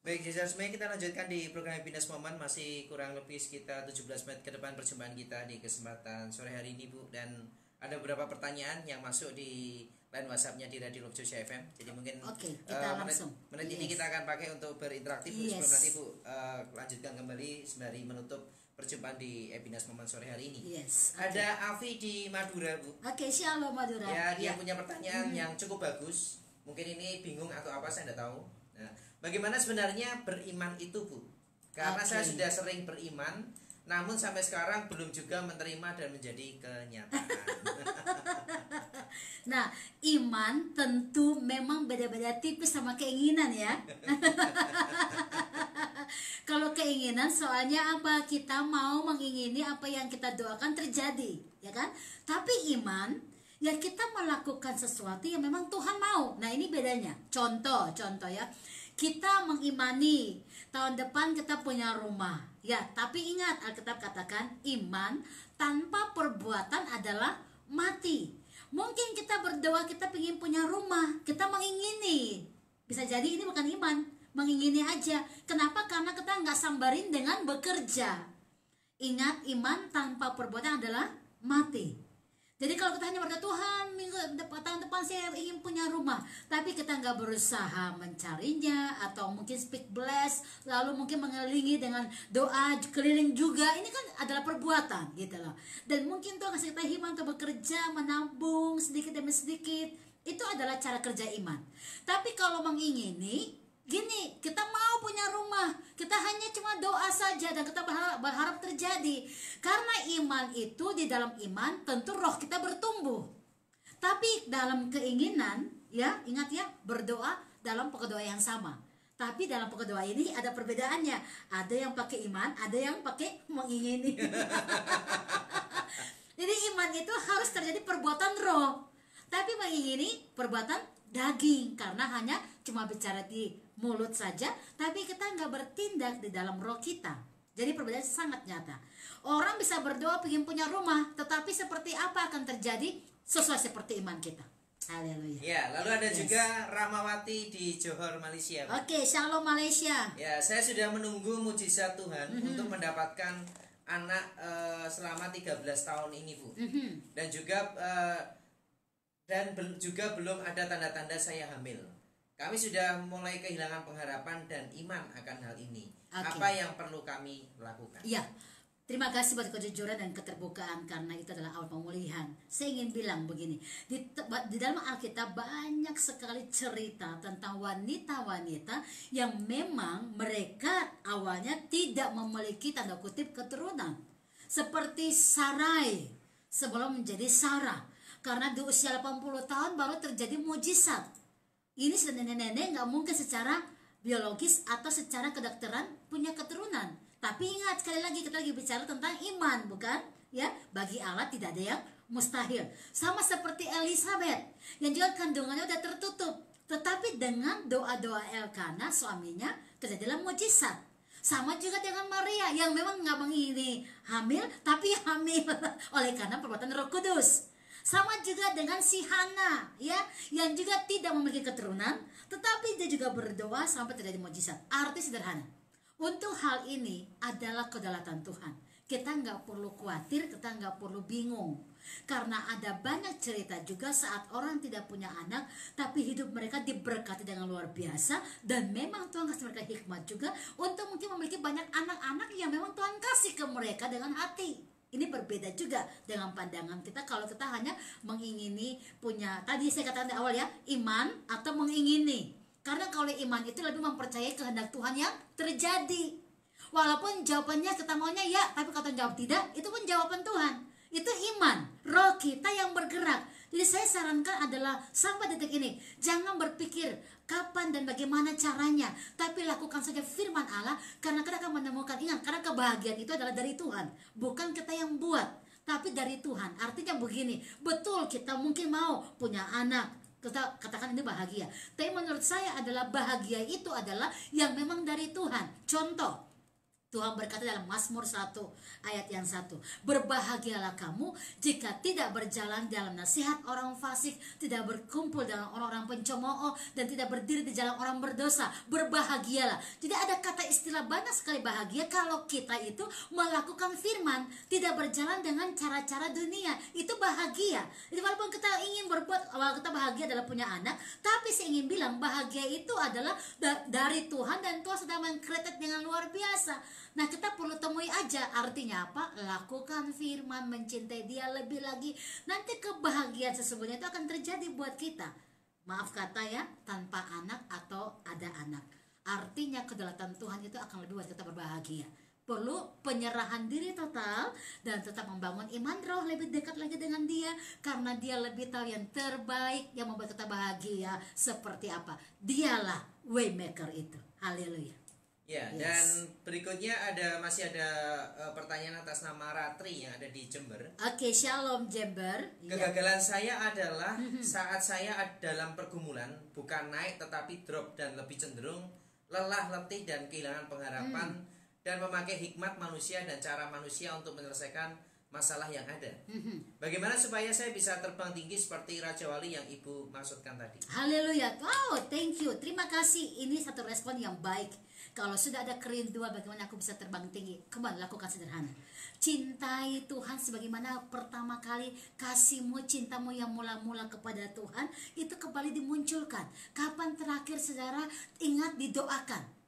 Baik, semuanya kita lanjutkan di program Happiness Moment. Masih kurang lebih sekitar 17 menit ke depan perjumpaan kita di kesempatan sore hari ini, Bu. Dan ada beberapa pertanyaan yang masuk di line WhatsApp-nya di Radio Logjoja FM. Jadi mungkin kita langsung menit ini kita akan pakai untuk berinteraksi, Bu. Sebelum nanti Bu lanjutkan kembali sembari menutup perjumpaan di Happiness Moment sore hari ini. Ada Avi di Madura, Bu. Shalom Madura. Ya, dia punya pertanyaan yang cukup bagus. Mungkin ini bingung atau apa, saya tidak tahu. Nah, bagaimana sebenarnya beriman itu, Bu? Karena saya sudah sering beriman, namun sampai sekarang belum juga menerima dan menjadi kenyataan. Nah, iman tentu memang beda-beda tipis sama keinginan ya. Kalau keinginan soalnya apa? Kita mau mengingini apa yang kita doakan terjadi, ya kan? Tapi iman ya kita melakukan sesuatu yang memang Tuhan mau. Nah, ini bedanya. Contoh ya. Kita mengimani tahun depan kita punya rumah. Ya, tapi ingat Alkitab katakan iman tanpa perbuatan adalah mati. Mungkin kita berdoa kita ingin punya rumah, kita mengingini. Bisa jadi ini bukan iman, mengingini aja. Kenapa? Karena kita nggak sambarin dengan bekerja. Ingat, iman tanpa perbuatan adalah mati. Jadi kalau kita hanya berdoa, Tuhan tahun depan saya ingin punya rumah, tapi kita nggak berusaha mencarinya, atau mungkin speak bless, lalu mungkin mengelilingi dengan doa keliling juga, ini kan adalah perbuatan gitu loh. Dan mungkin Tuhan kasih kita iman untuk bekerja, menabung sedikit demi sedikit, itu adalah cara kerja iman. Tapi kalau mengingini, gini, kita mau punya rumah, kita hanya cuma doa saja dan kita berharap terjadi. Karena iman itu, di dalam iman tentu roh kita bertumbuh. Tapi dalam keinginan, ya ingat ya, berdoa dalam pokok doa yang sama. Tapi dalam pokok doa ini ada perbedaannya. Ada yang pakai iman, ada yang pakai mengingini. Jadi iman itu harus terjadi perbuatan roh. Tapi mengingini perbuatan daging, karena hanya cuma bicara di mulut saja, tapi kita nggak bertindak di dalam roh kita. Jadi perbedaan sangat nyata. Orang bisa berdoa ingin punya rumah, tetapi seperti apa akan terjadi sesuai seperti iman kita. Haleluya. Ya, lalu ada juga Ramawati di Johor, Malaysia. Shalom Malaysia. Ya, saya sudah menunggu mujizat Tuhan untuk mendapatkan anak selama 13 tahun ini, Bu. Dan juga belum ada tanda-tanda saya hamil. Kami sudah mulai kehilangan pengharapan dan iman akan hal ini. Apa yang perlu kami lakukan? Ya, terima kasih buat kejujuran dan keterbukaan, karena itu adalah awal pemulihan. Saya ingin bilang begini, di dalam Alkitab banyak sekali cerita tentang wanita-wanita yang memang mereka awalnya tidak memiliki tanda kutip keturunan. Seperti Sarai sebelum menjadi Sarah. Karena di usia 80 tahun baru terjadi mujizat. Ini sudah nenek-nenek, nggak mungkin secara biologis atau secara kedokteran punya keturunan. Tapi ingat, sekali lagi kita lagi bicara tentang iman, bukan? Ya, bagi Allah tidak ada yang mustahil. Sama seperti Elizabeth yang juga kandungannya udah tertutup, tetapi dengan doa-doa Elkana suaminya terjadilah mujizat. Sama juga dengan Maria yang memang nggak mengingini hamil, tapi hamil oleh karena perbuatan Roh Kudus. Sama juga dengan si Hana, ya, yang juga tidak memiliki keturunan, tetapi dia juga berdoa sampai terjadi mujizat. Arti sederhana, untuk hal ini adalah kedaulatan Tuhan. Kita nggak perlu khawatir, kita nggak perlu bingung, karena ada banyak cerita juga saat orang tidak punya anak, tapi hidup mereka diberkati dengan luar biasa, dan memang Tuhan kasih mereka hikmat juga untuk mungkin memiliki banyak anak-anak yang memang Tuhan kasih ke mereka dengan hati. Ini berbeda juga dengan pandangan kita kalau kita hanya mengingini punya, tadi saya katakan di awal ya, iman atau mengingini. Karena kalau iman itu lebih mempercayai kehendak Tuhan yang terjadi. Walaupun jawabannya kita maunya ya, tapi kalau jawab tidak, itu pun jawaban Tuhan. Itu iman, roh kita yang bergerak. Jadi saya sarankan adalah sampai detik ini, jangan berpikir kapan dan bagaimana caranya, tapi lakukan saja firman Allah, karena kita akan menemukan, ingat, karena kebahagiaan itu adalah dari Tuhan, bukan kita yang buat, tapi dari Tuhan. Artinya begini, betul kita mungkin mau punya anak, kita katakan ini bahagia, tapi menurut saya adalah bahagia itu adalah yang memang dari Tuhan. Contoh, Tuhan berkata dalam Mazmur 1 ayat yang 1, berbahagialah kamu jika tidak berjalan dalam nasihat orang fasik, tidak berkumpul dalam orang-orang pencemooh, dan tidak berdiri di jalan orang berdosa. Berbahagialah. Jadi ada kata istilah banyak sekali bahagia kalau kita itu melakukan firman, tidak berjalan dengan cara-cara dunia. Itu bahagia. Jadi walaupun kita ingin berbuat, kalau kita bahagia adalah punya anak, tapi saya ingin bilang bahagia itu adalah dari Tuhan, dan Tuhan sudah mengkreatif dengan luar biasa. Nah, kita perlu temui aja. Artinya apa? Lakukan firman, mencintai dia lebih lagi. Nanti kebahagiaan sesungguhnya itu akan terjadi buat kita. Maaf kata ya, tanpa anak atau ada anak. Artinya kedaulatan Tuhan itu akan lebih buat kita berbahagia. Perlu penyerahan diri total dan tetap membangun iman roh lebih dekat lagi dengan dia, karena dia lebih tahu yang terbaik yang membuat kita bahagia seperti apa. Dialah waymaker itu. Haleluya. Ya, Yes. dan berikutnya masih ada pertanyaan atas nama Ratri yang ada di Jember. Oke, shalom Jember. Ya. Kegagalan saya adalah saat saya dalam pergumulan, bukan naik tetapi drop, dan lebih cenderung lelah, letih, dan kehilangan pengharapan, dan memakai hikmat manusia dan cara manusia untuk menyelesaikan masalah yang ada. Bagaimana supaya saya bisa terbang tinggi seperti Raja Wali yang Ibu maksudkan tadi? Haleluya. Wow, thank you. Terima kasih. Ini satu respon yang baik. Kalau sudah ada kerinduan bagaimana aku bisa terbang tinggi, kembali lakukan sederhana. Cintai Tuhan sebagaimana pertama kali kasihmu, cintamu yang mula-mula kepada Tuhan itu kembali dimunculkan. Kapan terakhir saudara ingat didoakan?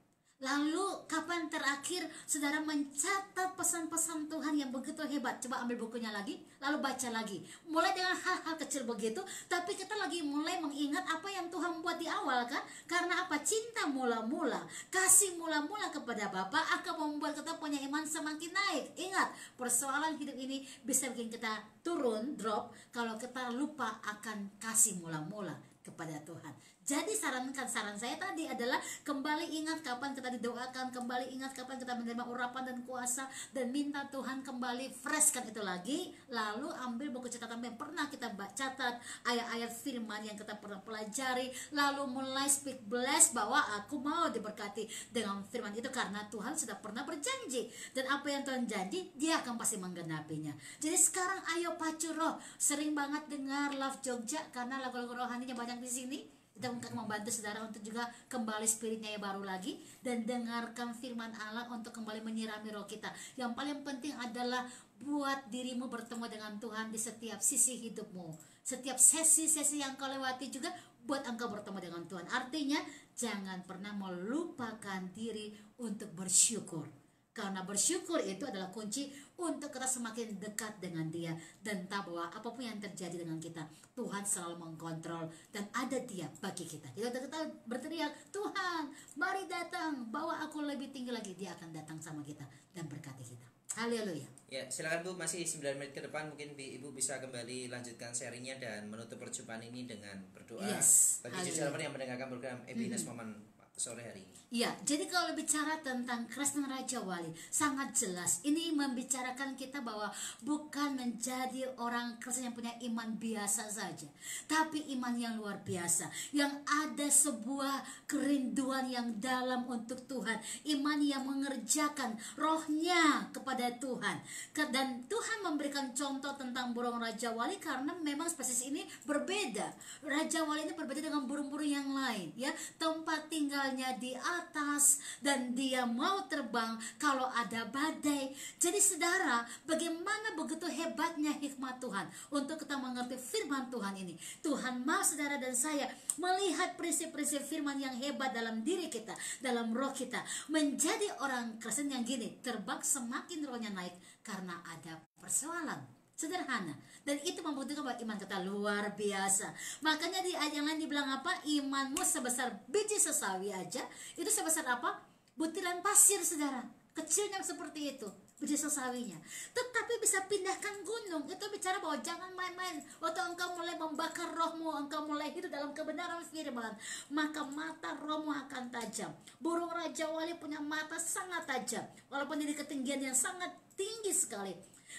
Lalu kapan terakhir saudara mencatat pesan-pesan Tuhan yang begitu hebat? Coba ambil bukunya lagi, lalu baca lagi. Mulai dengan hal-hal kecil begitu, tapi kita lagi mulai mengingat apa yang Tuhan buat di awal kan? Karena apa? Cinta mula-mula, kasih mula-mula kepada Bapa akan membuat kita punya iman semakin naik. Ingat, persoalan hidup ini bisa bikin kita turun, drop, kalau kita lupa akan kasih mula-mula kepada Tuhan. Jadi saran saya tadi adalah kembali ingat kapan kita didoakan, kembali ingat kapan kita menerima urapan dan kuasa, dan minta Tuhan kembali freshkan itu lagi. Lalu ambil buku catatan yang pernah kita catat, ayat-ayat firman yang kita pernah pelajari, lalu mulai speak bless bahwa aku mau diberkati dengan firman itu karena Tuhan sudah pernah berjanji, dan apa yang Tuhan janji dia akan pasti menggenapinya. Jadi sekarang ayo pacu roh, sering banget dengar Love Jogja karena lagu-lagu rohaninya banyak di sini. Kita akan membantu saudara untuk juga kembali spiritnya yang baru lagi, dan dengarkan firman Allah untuk kembali menyirami roh kita. Yang paling penting adalah buat dirimu bertemu dengan Tuhan di setiap sisi hidupmu. Setiap sesi-sesi yang kau lewati juga buat engkau bertemu dengan Tuhan. Artinya jangan pernah melupakan diri untuk bersyukur. Karena bersyukur itu adalah kunci untuk kita semakin dekat dengan Dia, dan tahu bahwa apapun yang terjadi dengan kita, Tuhan selalu mengkontrol dan ada Dia bagi kita. Jadi kita berteriak, Tuhan mari datang, bawa aku lebih tinggi lagi, Dia akan datang sama kita dan berkati kita. Haleluya. Ya, silakan Bu, masih 9 menit ke depan mungkin Ibu bisa kembali lanjutkan sharingnya dan menutup perjumpaan ini dengan berdoa. Yes. Bagi jujur yang mendengarkan program Ebinas Momen sore hari ini. Ya, jadi kalau bicara tentang Kristen Raja Wali, sangat jelas ini membicarakan kita bahwa bukan menjadi orang Kristen yang punya iman biasa saja, tapi iman yang luar biasa, yang ada sebuah kerinduan yang dalam untuk Tuhan, iman yang mengerjakan rohnya kepada Tuhan. Dan Tuhan memberikan contoh tentang burung Raja Wali karena memang spesies ini berbeda. Raja Wali ini berbeda dengan burung-burung yang lain, ya, tempat tinggalnya di atas, dan dia mau terbang kalau ada badai. Jadi saudara, bagaimana begitu hebatnya hikmat Tuhan untuk kita mengerti firman Tuhan ini. Tuhan mau saudara dan saya melihat prinsip-prinsip firman yang hebat dalam diri kita, dalam roh kita, menjadi orang Kristen yang gini, terbang semakin rohnya naik karena ada persoalan. Sederhana, dan itu membuktikan bahwa iman kita luar biasa. Makanya di ayat yang lain dibilang apa? Imanmu sebesar biji sesawi aja, itu sebesar apa? Butiran pasir, saudara. Kecilnya seperti itu biji sesawinya, tetapi bisa pindahkan gunung. Itu bicara bahwa jangan main-main. Waktu engkau mulai membakar rohmu, engkau mulai hidup dalam kebenaran firman, maka mata rohmu akan tajam. Burung Raja Wali punya mata sangat tajam, walaupun di ketinggian yang sangat tinggi sekali,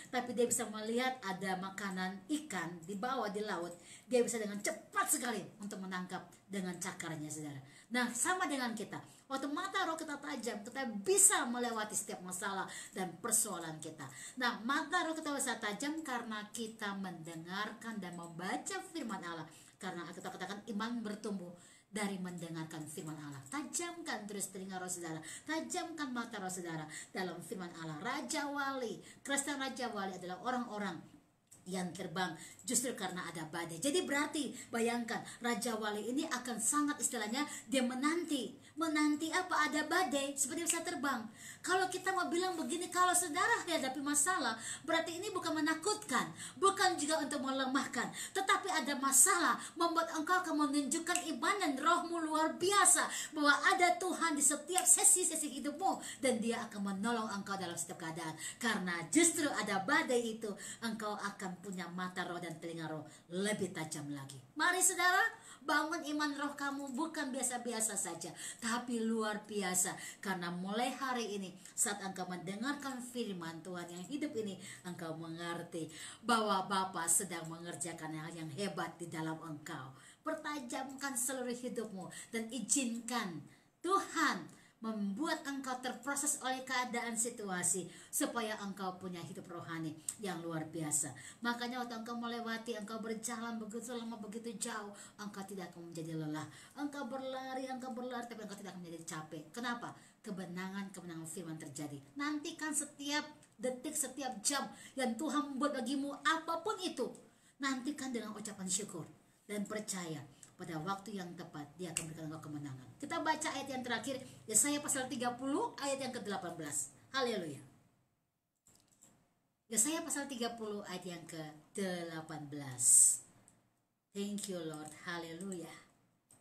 tapi dia bisa melihat ada makanan ikan di bawah di laut. Dia bisa dengan cepat sekali untuk menangkap dengan cakarnya, saudara. Nah, sama dengan kita. Waktu mata roh kita tajam, kita bisa melewati setiap masalah dan persoalan kita. Nah, mata roh kita bisa tajam karena kita mendengarkan dan membaca firman Allah. Karena kita katakan iman bertumbuh dari mendengarkan firman Allah. Tajamkan terus telinga roh saudara, tajamkan mata roh saudara dalam firman Allah. Raja Wali, Kristen Raja Wali adalah orang-orang yang terbang justru karena ada badai. Jadi berarti bayangkan Raja Wali ini akan sangat istilahnya dia menanti apa, ada badai seperti bisa terbang. Kalau kita mau bilang begini, kalau saudara hadapi masalah, berarti ini bukan menakutkan, bukan juga untuk melemahkan, tetapi ada masalah membuat engkau akan menunjukkan iman dan rohmu luar biasa, bahwa ada Tuhan di setiap sesi-sesi hidupmu, dan dia akan menolong engkau dalam setiap keadaan. Karena justru ada badai itu, engkau akan punya mata roh dan telinga roh lebih tajam lagi. Mari saudara, bangun iman roh kamu, bukan biasa-biasa saja, tapi luar biasa. Karena mulai hari ini, saat engkau mendengarkan firman Tuhan yang hidup ini, engkau mengerti bahwa Bapa sedang mengerjakan hal yang hebat di dalam engkau. Pertajamkan seluruh hidupmu dan izinkan Tuhan membuat engkau terproses oleh keadaan situasi, supaya engkau punya hidup rohani yang luar biasa. Makanya waktu engkau melewati, engkau berjalan begitu lama, begitu jauh, engkau tidak akan menjadi lelah. Engkau berlari, tapi engkau tidak akan menjadi capek. Kenapa? Kebenangan firman terjadi. Nantikan setiap detik, setiap jam yang Tuhan membuat bagimu, apapun itu, nantikan dengan ucapan syukur dan percaya pada waktu yang tepat dia akan berikan engkau kemenangan. Kita baca ayat yang terakhir, Yesaya pasal 30 ayat yang ke-18. Haleluya. Yesaya pasal 30 ayat yang ke-18. Thank you Lord. Haleluya.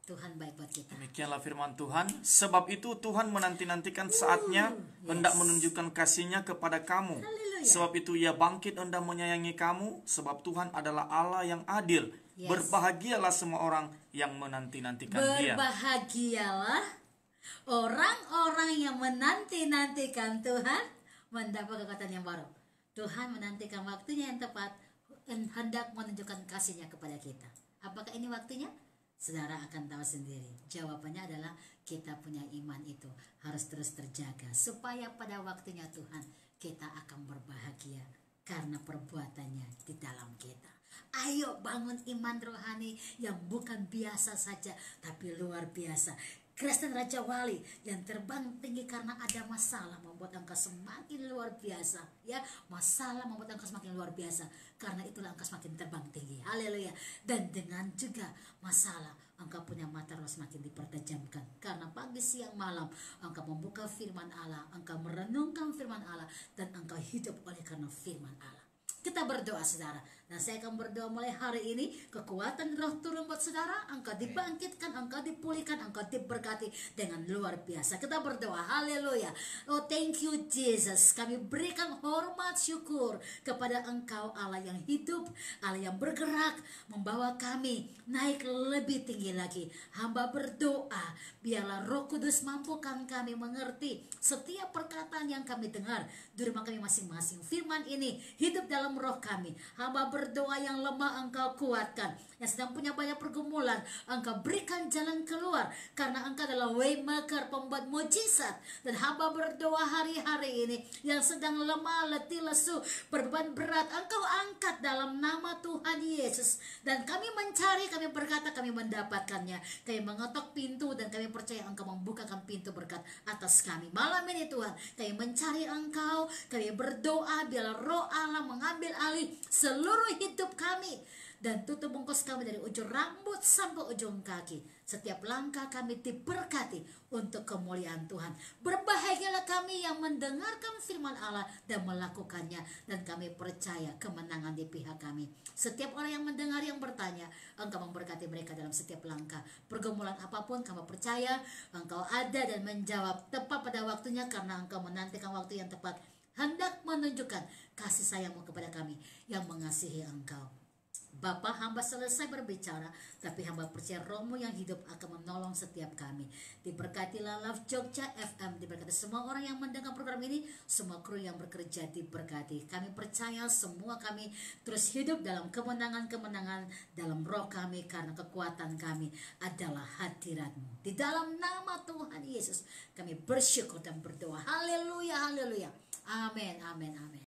Tuhan baik buat kita. Demikianlah firman Tuhan. Sebab itu Tuhan menanti-nantikan saatnya, hendak menunjukkan kasih-Nya kepada kamu. Haleluya. Sebab itu Ia bangkit hendak menyayangi kamu. Sebab Tuhan adalah Allah yang adil. Berbahagialah semua orang yang menanti-nantikan Dia. Berbahagialah orang-orang yang menanti-nantikan Tuhan mendapat kekuatan yang baru. Tuhan menantikan waktunya yang tepat, hendak menunjukkan kasih-Nya kepada kita. Apakah ini waktunya? Saudara akan tahu sendiri. Jawabannya adalah kita punya iman itu harus terus terjaga, supaya pada waktunya Tuhan kita akan berbahagia karena perbuatannya di dalam kita. Ayo bangun iman rohani yang bukan biasa saja, tapi luar biasa. Kristen Raja Wali yang terbang tinggi karena ada masalah membuat engkau semakin luar biasa. Ya, masalah membuat engkau semakin luar biasa. Karena itulah engkau semakin terbang tinggi. Haleluya. Dan dengan juga masalah, engkau punya mata roh semakin dipertajamkan. Karena pagi, siang, malam engkau membuka firman Allah, engkau merenungkan firman Allah, dan engkau hidup oleh karena firman Allah. Kita berdoa saudara. Nah, saya akan berdoa mulai hari ini, kekuatan roh turun buat saudara, engkau dibangkitkan, engkau dipulihkan, engkau diberkati dengan luar biasa. Kita berdoa, haleluya. Oh, thank you Jesus. Kami berikan hormat syukur kepada engkau, Allah yang hidup, Allah yang bergerak, membawa kami naik lebih tinggi lagi. Hamba berdoa, biarlah Roh Kudus mampukan kami mengerti setiap perkataan yang kami dengar di rumah kami masing-masing. Firman ini hidup dalam roh kami. Hamba berdoa yang lemah engkau kuatkan, yang sedang punya banyak pergumulan engkau berikan jalan keluar, karena engkau adalah waymaker, pembuat mujizat. Dan hamba berdoa hari-hari ini yang sedang lemah, letih, lesu, berbeban berat, engkau angkat dalam nama Tuhan Yesus. Dan kami mencari, kami berkata kami mendapatkannya. Kami mengetok pintu dan kami percaya engkau membukakan pintu berkat atas kami. Malam ini Tuhan, kami mencari engkau, kami berdoa biarlah roh Allah mengambil alih seluruh hidup kami, dan tutup bungkus kami dari ujung rambut sampai ujung kaki. Setiap langkah kami diberkati untuk kemuliaan Tuhan. Berbahagialah kami yang mendengarkan firman Allah dan melakukannya, dan kami percaya kemenangan di pihak kami. Setiap orang yang mendengar, yang bertanya, engkau memberkati mereka dalam setiap langkah. Pergumulan apapun kami percaya engkau ada dan menjawab tepat pada waktunya, karena engkau menantikan waktu yang tepat, hendak menunjukkan kasih sayangmu kepada kami yang mengasihi engkau. Bapa, hamba selesai berbicara, tapi hamba percaya Roh-Mu yang hidup akan menolong setiap kami. Diberkatilah Love Jogja FM, diberkati semua orang yang mendengar program ini, semua kru yang bekerja diberkati. Kami percaya semua kami terus hidup dalam kemenangan-kemenangan dalam roh kami, karena kekuatan kami adalah hadirat-Mu. Di dalam nama Tuhan Yesus kami bersyukur dan berdoa. Haleluya, haleluya. Amin, amin, amin.